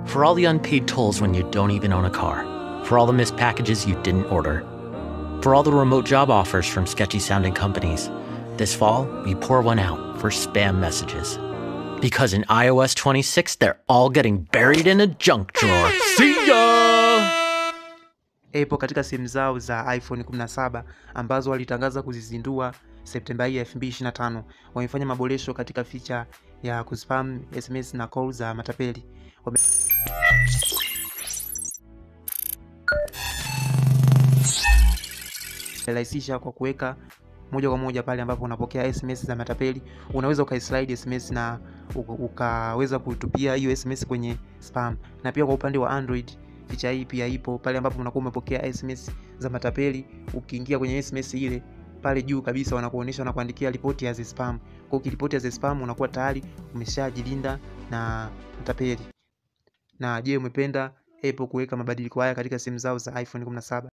For all the unpaid tolls when you don't even own a car. For all the missed packages you didn't order. For all the remote job offers from sketchy sounding companies. This fall, we pour one out for spam messages. Because in iOS 26, they're all getting buried in a junk drawer. See ya! Apple katika simu zao za iPhone 17 ambazo walitangaza kuzizindua Septemba hii 2025 wamefanya maboresho katika feature ya kuspam SMS na call za matapeli. Wamerahisisha kwa kuweka moja kwa moja pale ambapo unapokea SMS za matapeli, unaweza ukaislide SMS na ukaweza kutupia hiyo SMS kwenye spam. Na pia kwa upande wa Android feature hii pia ipo pale ambapo unakuwa umepokea SMS za matapeli, ukiingia kwenye SMS ile pale juu kabisa wanakuonyesha na kuandikia report as spam. Kwa ukiripoti as spam unakuwa tayari umeshajilinda na matapeli. Na je, umependa Apple kuweka mabadiliko haya katika simu zao za iPhone 17?